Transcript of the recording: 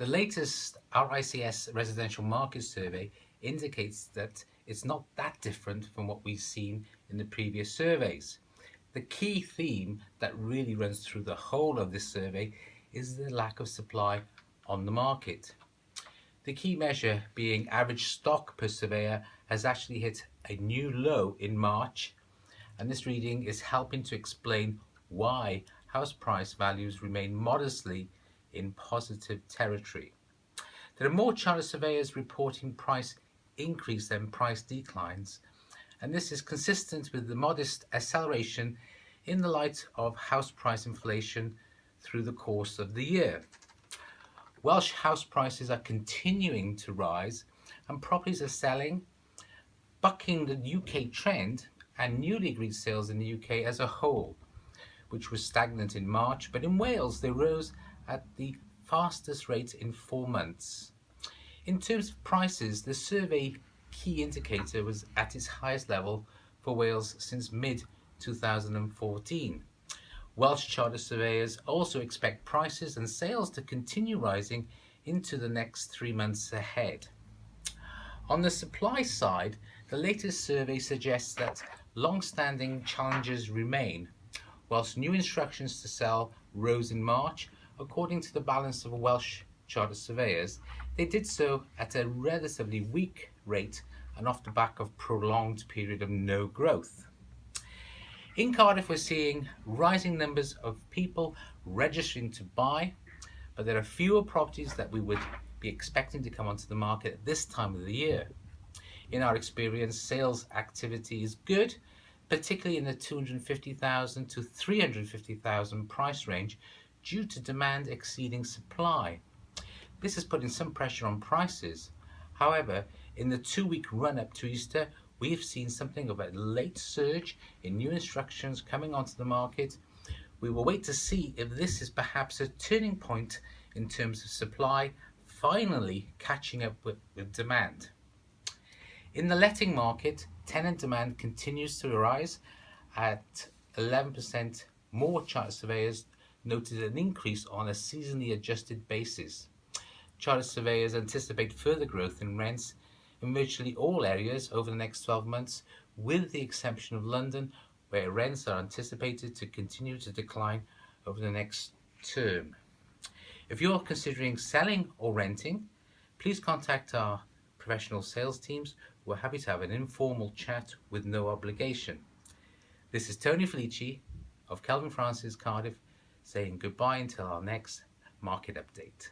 The latest RICS residential market survey indicates that it's not that different from what we've seen in the previous surveys. The key theme that really runs through the whole of this survey is the lack of supply on the market. The key measure being average stock per surveyor has actually hit a new low in March, and this reading is helping to explain why house price values remain modestly in positive territory. There are more chartered surveyors reporting price increase than price declines, and this is consistent with the modest acceleration in the light of house price inflation through the course of the year. Welsh house prices are continuing to rise and properties are selling, bucking the UK trend and newly agreed sales in the UK as a whole, which was stagnant in March, but in Wales they rose at the fastest rate in 4 months. In terms of prices, the survey key indicator was at its highest level for Wales since mid-2014. Welsh chartered surveyors also expect prices and sales to continue rising into the next 3 months ahead. On the supply side, the latest survey suggests that long-standing challenges remain. Whilst new instructions to sell rose in March, according to the balance of Welsh chartered surveyors, they did so at a relatively weak rate and off the back of prolonged period of no growth. In Cardiff, we're seeing rising numbers of people registering to buy, but there are fewer properties that we would be expecting to come onto the market at this time of the year. In our experience, sales activity is good, particularly in the 250,000 to 350,000 price range due to demand exceeding supply. This is putting some pressure on prices. However, in the 2-week run-up to Easter, we've seen something of a late surge in new instructions coming onto the market. We will wait to see if this is perhaps a turning point in terms of supply finally catching up with demand. In the letting market, tenant demand continues to rise. At 11% more chartered surveyors noted an increase on a seasonally adjusted basis. Chartered surveyors anticipate further growth in rents in virtually all areas over the next 12 months, with the exception of London, where rents are anticipated to continue to decline over the next term. If you're considering selling or renting, please contact our professional sales teams. We're happy to have an informal chat with no obligation. This is Tony Felici of Kelvin Francis Cardiff saying goodbye until our next market update.